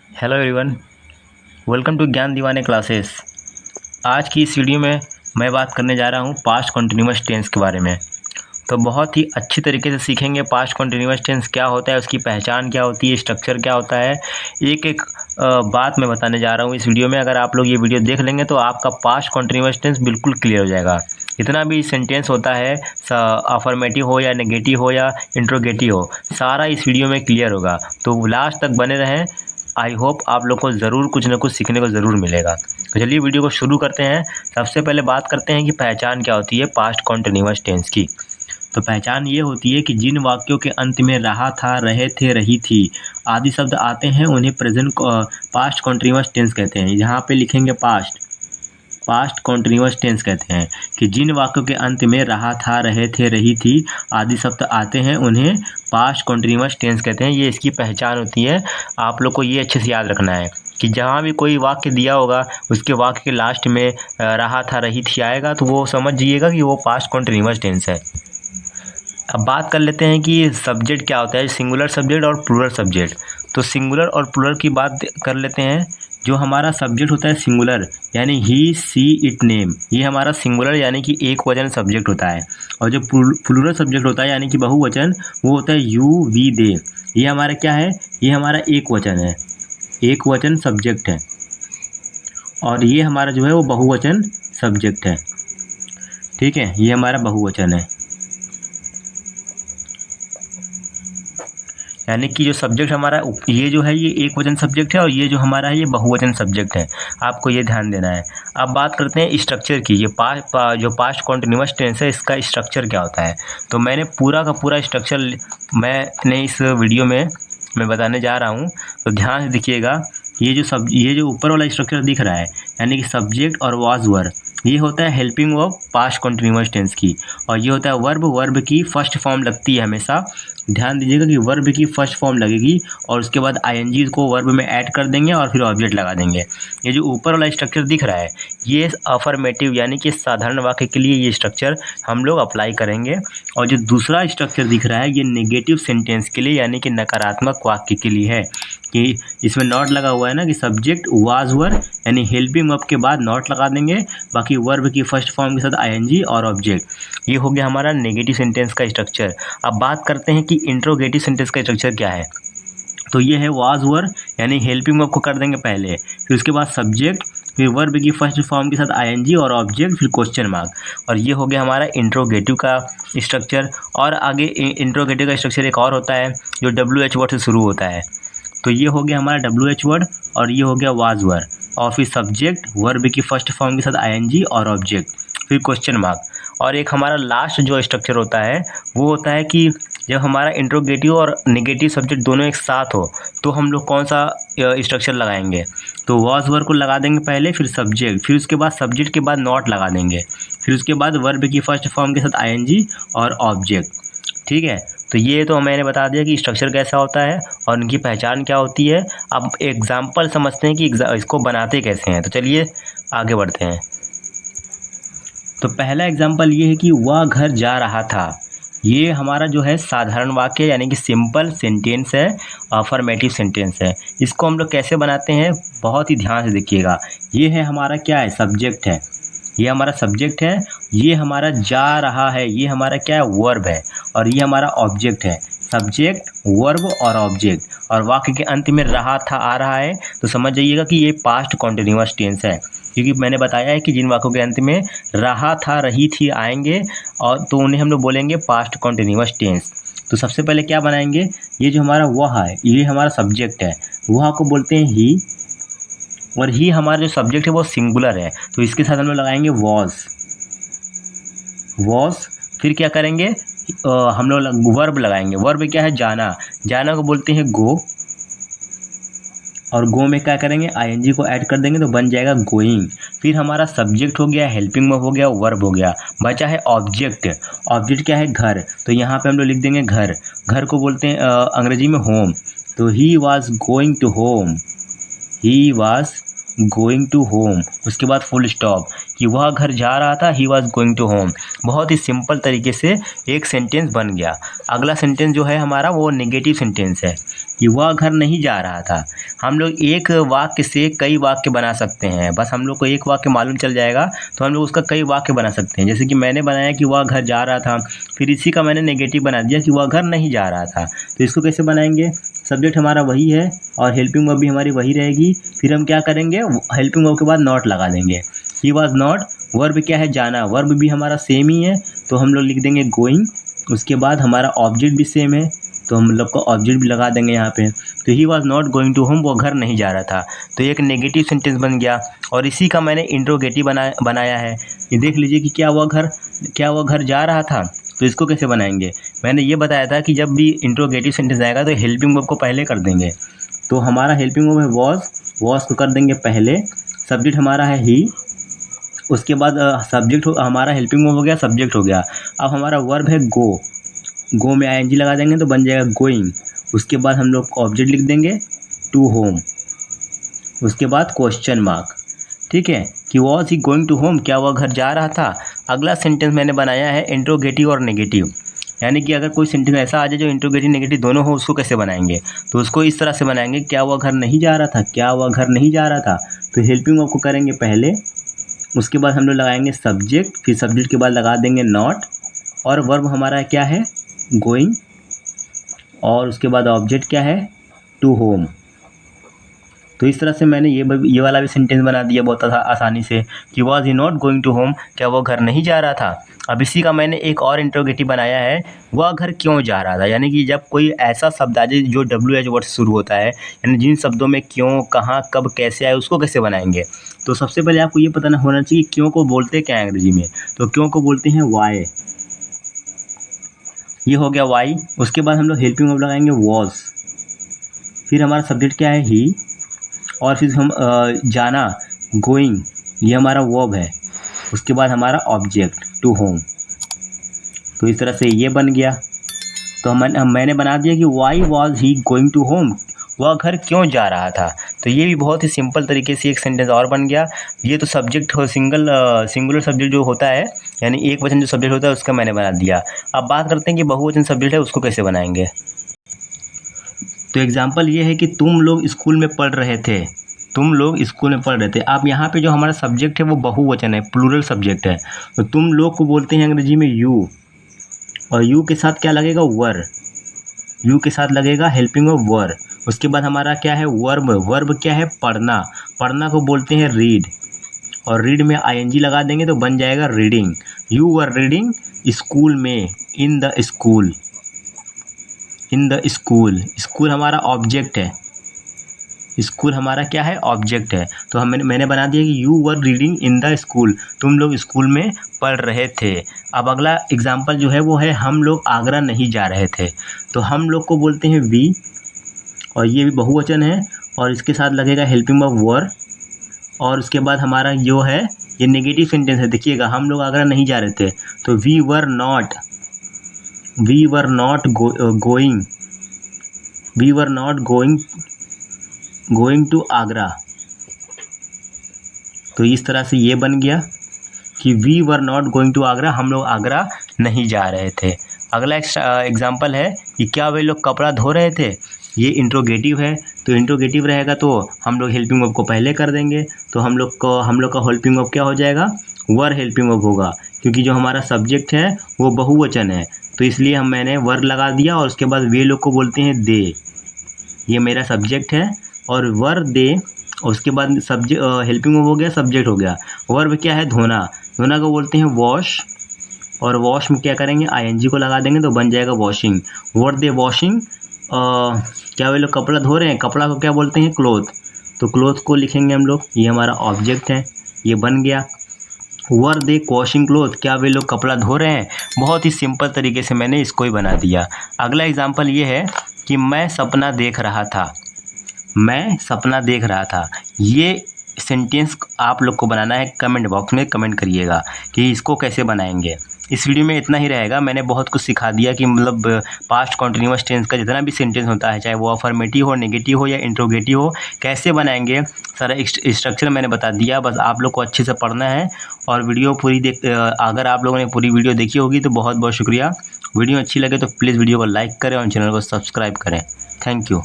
Hello everyone, welcome to ज्ञान दीवाने classes. आज की इस वीडियो में मैं बात करने जा रहा हूँ पास्ट कॉन्टिन्यूअस टेंस के बारे में। तो बहुत ही अच्छी तरीके से सीखेंगे पास्ट कॉन्टिन्यूअस टेंस क्या होता है, उसकी पहचान क्या होती है, स्ट्रक्चर क्या होता है। एक एक बात मैं बताने जा रहा हूँ इस वीडियो में। अगर आप लोग ये वीडियो देख लेंगे तो आपका पास्ट कॉन्टिन्यूअस टेंस बिल्कुल क्लियर हो जाएगा। जितना भी सेंटेंस होता है, अफर्मेटिव हो या नेगेटिव हो या इंट्रोगेटिव हो, सारा इस वीडियो में क्लियर होगा। तो लास्ट तक बने रहें। आई होप आप लोग को ज़रूर कुछ ना कुछ सीखने को ज़रूर मिलेगा। तो चलिए वीडियो को शुरू करते हैं। सबसे पहले बात करते हैं कि पहचान क्या होती है पास्ट कॉन्टिन्यूअस टेंस की। तो पहचान ये होती है कि जिन वाक्यों के अंत में रहा था, रहे थे, रही थी आदि शब्द आते हैं उन्हें प्रेजेंट पास्ट कॉन्टिन्यूअस टेंस कहते हैं। यहाँ पे लिखेंगे पास्ट कॉन्टिन्यूअस टेंस कहते हैं कि जिन वाक्यों के अंत में रहा था, रहे थे, रही थी आदि शब्द आते हैं उन्हें पास्ट कॉन्टिन्यूअस टेंस कहते हैं। ये इसकी पहचान होती है। आप लोग को ये अच्छे से याद रखना है कि जहाँ भी कोई वाक्य दिया होगा उसके वाक्य के लास्ट में रहा था, रही थी आएगा तो वो समझ जाइएगा कि वो पास्ट कॉन्टिन्यूअस टेंस है। अब बात कर लेते हैं कि सब्जेक्ट क्या होता है, सिंगुलर सब्जेक्ट और प्लूरल सब्जेक्ट। तो सिंगुलर और प्लूरल की बात कर लेते हैं। जो हमारा सब्जेक्ट होता है सिंगुलर यानी ही, सी, इट, नेम, ये हमारा सिंगुलर यानी कि एक वचन सब्जेक्ट होता है। और जो प्लूरल सब्जेक्ट होता है यानी कि बहुवचन, वो होता है यू, वी, दे। ये हमारा क्या है? ये हमारा एक वचन है, एक वचन सब्जेक्ट है। और ये हमारा जो है वो बहुवचन सब्जेक्ट है। ठीक है, ये हमारा बहुवचन है। यानी कि जो सब्जेक्ट हमारा ये जो है ये एक वचन सब्जेक्ट है और ये जो हमारा है ये बहुवचन सब्जेक्ट है। आपको ये ध्यान देना है। अब बात करते हैं स्ट्रक्चर की। ये जो पास्ट कॉन्टिन्यूअस टेंस है इसका स्ट्रक्चर क्या होता है। तो मैंने पूरा का पूरा स्ट्रक्चर मैंने इस वीडियो में मैं बताने जा रहा हूँ। तो ध्यान से देखिएगा। ये जो ऊपर वाला स्ट्रक्चर दिख रहा है यानी कि सब्जेक्ट और वाज वर, ये होता है helping verb past continuous tense की। और ये होता है वर्ब की फर्स्ट फॉर्म लगती है हमेशा। ध्यान दीजिएगा कि वर्ब की फर्स्ट फॉर्म लगेगी और उसके बाद आईएनजी को वर्ब में ऐड कर देंगे और फिर ऑब्जेक्ट लगा देंगे। ये जो ऊपर वाला स्ट्रक्चर दिख रहा है ये अफर्मेटिव यानी कि साधारण वाक्य के लिए ये स्ट्रक्चर हम लोग अप्लाई करेंगे। और जो दूसरा स्ट्रक्चर दिख रहा है ये नेगेटिव सेंटेंस के लिए यानी कि नकारात्मक वाक्य के लिए है। कि इसमें नॉट लगा हुआ है ना कि सब्जेक्ट वाज वर यानी हेल्पिंग वर्ब के बाद नॉट लगा देंगे, बाकी वर्ब की फर्स्ट फॉर्म के साथ आईएनजी और ऑब्जेक्ट। ये हो गया हमारा नेगेटिव सेंटेंस का स्ट्रक्चर। अब बात करते हैं कि इंट्रोगेटिव सेंटेंस का स्ट्रक्चर क्या है। तो ये है वाज वर यानी हेल्पिंग वर्ब को कर देंगे पहले, फिर उसके बाद सब्जेक्ट, फिर वर्ब की फर्स्ट फॉर्म के साथ आईएनजी और ऑब्जेक्ट, फिर क्वेश्चन मार्क। और ये हो गया हमारा इंट्रोगेटिव का स्ट्रक्चर। और आगे इंट्रोगेटिव का स्ट्रक्चर एक और होता है जो WH वर्ड से शुरू होता है। तो ये हो गया हमारा WH वर्ड और ये हो गया वाज वर और फिर सब्जेक्ट, वर्ब की फर्स्ट फॉर्म के साथ आईएनजी और ऑब्जेक्ट, फिर क्वेश्चन मार्क। और एक हमारा लास्ट जो स्ट्रक्चर होता है वो होता है कि जब हमारा इंट्रोगेटिव और नेगेटिव सब्जेक्ट दोनों एक साथ हो तो हम लोग कौन सा स्ट्रक्चर लगाएंगे। तो वाज वर को लगा देंगे पहले, फिर सब्जेक्ट, फिर उसके बाद सब्जेक्ट के बाद नॉट लगा देंगे, फिर उसके बाद वर्ब की फर्स्ट फॉर्म के साथ आईएनजी और ऑब्जेक्ट। ठीक है, तो ये तो मैंने बता दिया कि स्ट्रक्चर कैसा होता है और उनकी पहचान क्या होती है। अब एग्जाम्पल समझते हैं कि इसको बनाते कैसे हैं। तो चलिए आगे बढ़ते हैं। तो पहला एग्जाम्पल ये है कि वह घर जा रहा था। ये हमारा जो है साधारण वाक्य यानी कि सिंपल सेंटेंस है, अफर्मेटिव सेंटेंस है। इसको हम लोग कैसे बनाते हैं बहुत ही ध्यान से देखिएगा। ये है हमारा क्या है, सब्जेक्ट है। ये हमारा सब्जेक्ट है, ये हमारा जा रहा है, ये हमारा क्या है, वर्ब है। और ये हमारा ऑब्जेक्ट है। सब्जेक्ट, वर्ब और ऑब्जेक्ट। और वाक्य के अंत में रहा था आ रहा है तो समझ जाइएगा कि ये पास्ट कॉन्टिन्यूअस टेंस है। क्योंकि मैंने बताया है कि जिन वाक्यों के अंत में रहा था, रही थी आएंगे और तो उन्हें हम लोग बोलेंगे पास्ट कॉन्टिन्यूअस टेंस। तो सबसे पहले क्या बनाएंगे, ये जो हमारा वह है ये हमारा सब्जेक्ट है, वह को बोलते हैं ही। और ही हमारा जो सब्जेक्ट है वो सिंगुलर है तो इसके साथ हम लोग लगाएंगे वॉज। फिर क्या करेंगे, हम लोग वर्ब लगाएंगे। वर्ब क्या है, जाना। जाना को बोलते हैं गो। और गो में क्या करेंगे, आईएनजी को ऐड कर देंगे तो बन जाएगा गोइंग। फिर हमारा सब्जेक्ट हो गया, हेल्पिंग वर्ब हो गया, वर्ब हो गया, बचा है ऑब्जेक्ट। ऑब्जेक्ट क्या है, घर। तो यहाँ पे हम लोग लिख देंगे घर। घर को बोलते हैं अंग्रेजी में होम। तो he was going to home, he was going to home. उसके बाद फुल स्टॉप कि वह घर जा रहा था, he was going to home. बहुत ही सिंपल तरीके से एक सेंटेंस बन गया। अगला सेंटेंस जो है हमारा वो नेगेटिव सेंटेंस है। कि वह घर नहीं जा रहा था। हम लोग एक वाक्य से कई वाक्य बना सकते हैं, बस हम लोग को एक वाक्य मालूम चल जाएगा तो हम लोग उसका कई वाक्य बना सकते हैं। जैसे कि मैंने बनाया कि वह घर जा रहा था, फिर इसी का मैंने नेगेटिव बना दिया कि वह घर नहीं जा रहा था। तो इसको कैसे बनाएंगे? सब्जेक्ट हमारा वही है और हेल्पिंग वर्ब भी हमारी वही रहेगी। फिर हम क्या करेंगे, हेल्पिंग वर्ब के बाद नॉट लगा देंगे। ही वॉज नॉट, वर्ब क्या है जाना, वर्ब भी हमारा सेम ही है तो हम लोग लिख देंगे गोइंग। उसके बाद हमारा ऑब्जेक्ट भी सेम है तो हम लोग को ऑब्जेक्ट भी लगा देंगे यहाँ पे। तो he was not going to home, वो घर नहीं जा रहा था। तो एक नेगेटिव सेंटेंस बन गया और इसी का मैंने इंट्रोगेटिव बनाया है। ये देख लीजिए कि क्या वह घर जा रहा था। तो इसको कैसे बनाएंगे? मैंने ये बताया था कि जब भी इंट्रोगेटिव सेंटेंस आएगा तो हेल्पिंग वर्ब को पहले कर देंगे। तो हमारा हेल्पिंग वर्ब है वॉज को कर देंगे पहले, सब्जेक्ट हमारा है ही, उसके बाद सब्जेक्ट हमारा हेल्पिंग वर्ब हो गया, सब्जेक्ट हो गया। अब हमारा वर्ब है गो में आईएनजी लगा देंगे तो बन जाएगा गोइंग। उसके बाद हम लोग ऑब्जेक्ट लिख देंगे टू होम, उसके बाद क्वेश्चन मार्क। ठीक है, कि was he going to home, क्या वह घर जा रहा था। अगला सेंटेंस मैंने बनाया है इंट्रोगेटिव और नेगेटिव, यानी कि अगर कोई सेंटेंस ऐसा आ जाए जो इंट्रोगेटिव नेगेटिव दोनों हो, उसको कैसे बनाएंगे? तो उसको इस तरह से बनाएंगे, क्या वह घर नहीं जा रहा था, क्या वह घर नहीं जा रहा था। तो हेल्पिंग वर्ब को करेंगे पहले, उसके बाद हम लोग लगाएंगे सब्जेक्ट, फिर सब्जेक्ट के बाद लगा देंगे नॉट, और वर्ब हमारा क्या है गोइंग, और उसके बाद ऑब्जेक्ट क्या है टू होम। तो इस तरह से मैंने ये वाला भी सेंटेंस बना दिया बहुत आसानी से कि was he not going to home, क्या वो घर नहीं जा रहा था। अब इसी का मैंने एक और इंट्रोगेटिव बनाया है, वह घर क्यों जा रहा था। यानी कि जब कोई ऐसा शब्द आ जाए जो WH वर्ड से शुरू होता है, यानी जिन शब्दों में क्यों, कहाँ, कब, कैसे आए, उसको कैसे बनाएंगे। तो सबसे पहले आपको ये पता होना चाहिए क्यों को बोलते क्या है अंग्रेजी में। तो क्यों को बोलते हैं वाई, ये हो गया वाई। उसके बाद हम लोग हेल्पिंग वर्ब लगाएंगे वॉज, फिर हमारा सब्जेक्ट क्या है ही, और फिर हम जाना गोइंग, ये हमारा वर्ब है। उसके बाद हमारा ऑब्जेक्ट टू होम। तो इस तरह से ये बन गया। तो मैंने बना दिया कि why was he going to home, वह घर क्यों जा रहा था। तो ये भी बहुत ही सिंपल तरीके से एक सेंटेंस और बन गया। ये तो सब्जेक्ट हो सिंगुलर सब्जेक्ट जो होता है, यानी एक वचन जो सब्जेक्ट होता है उसका मैंने बना दिया। अब बात करते हैं कि बहुवचन सब्जेक्ट है उसको कैसे बनाएंगे। तो एग्जाम्पल ये है कि तुम लोग स्कूल में पढ़ रहे थे, तुम लोग स्कूल में पढ़ रहे थे। अब यहाँ पे जो हमारा सब्जेक्ट है वो बहुवचन है, प्लूरल सब्जेक्ट है। तो तुम लोग को बोलते हैं अंग्रेजी में यू, और यू के साथ क्या लगेगा वर, यू के साथ लगेगा हेल्पिंग वर्ब वर। उसके बाद हमारा क्या है वर्ब, वर्ब क्या है पढ़ना, पढ़ना को बोलते हैं रीड, और रीड में आईएनजी लगा देंगे तो बन जाएगा reading. You were reading school में, in the school, in the school. School हमारा ऑब्जेक्ट है, स्कूल हमारा क्या है ऑब्जेक्ट है। तो मैंने बना दिया कि you were reading in the school, तुम लोग स्कूल में पढ़ रहे थे। अब अगला एग्जाम्पल जो है वो है हम लोग आगरा नहीं जा रहे थे। तो हम लोग को बोलते हैं वी, और ये भी बहुवचन है, और इसके साथ लगेगा हेल्पिंग वर्ब वर। और उसके बाद हमारा जो है ये नेगेटिव सेंटेंस है, देखिएगा हम लोग आगरा नहीं जा रहे थे। तो we were not going, we were not going to Agra. तो इस तरह से ये बन गया कि we were not going to Agra, हम लोग आगरा नहीं जा रहे थे। अगला एग्जाम्पल है कि क्या वे लोग कपड़ा धो रहे थे, ये इंट्रोगेटिव है। तो इंट्रोगेटिव रहेगा तो हम लोग हेल्पिंग वर्ब को पहले कर देंगे। तो हम लोग का हेल्पिंग वर्ब क्या हो जाएगा वर हेल्पिंग वर्ब होगा, क्योंकि जो हमारा सब्जेक्ट है वो बहुवचन है तो इसलिए मैंने वर लगा दिया। और उसके बाद वे लोग को बोलते हैं दे, ये मेरा सब्जेक्ट है, और वर दे। उसके बाद हेल्पिंग वर्ब हो गया, सब्जेक्ट हो गया। वर्ब क्या है धोना, धोना को बोलते हैं वॉश, और वॉश में क्या करेंगे आईएनजी को लगा देंगे तो बन जाएगा वॉशिंग। वर दे वॉशिंग, क्या वे लोग कपड़ा धो रहे हैं, कपड़ा को क्या बोलते हैं क्लोथ, तो क्लोथ को लिखेंगे हम लोग, ये हमारा ऑब्जेक्ट है, ये बन गया। वर दे वॉशिंग क्लोथ, क्या वे लोग कपड़ा धो रहे हैं। बहुत ही सिंपल तरीके से मैंने इसको ही बना दिया। अगला एग्जाम्पल ये है कि मैं सपना देख रहा था, मैं सपना देख रहा था। ये सेंटेंस आप लोग को बनाना है, कमेंट बॉक्स में कमेंट करिएगा कि इसको कैसे बनाएंगे। इस वीडियो में इतना ही रहेगा। मैंने बहुत कुछ सिखा दिया कि मतलब पास्ट कॉन्टिन्यूअस टेंस का जितना भी सेंटेंस होता है, चाहे वो अफर्मेटिव हो, नेगेटिव हो या इंट्रोगेटिव हो, कैसे बनाएंगे सारा स्ट्रक्चर मैंने बता दिया। बस आप लोग को अच्छे से पढ़ना है। और वीडियो अगर आप लोगों ने पूरी वीडियो देखी होगी तो बहुत बहुत शुक्रिया। वीडियो अच्छी लगे तो प्लीज़ वीडियो को लाइक करें और चैनल को सब्सक्राइब करें। Thank you.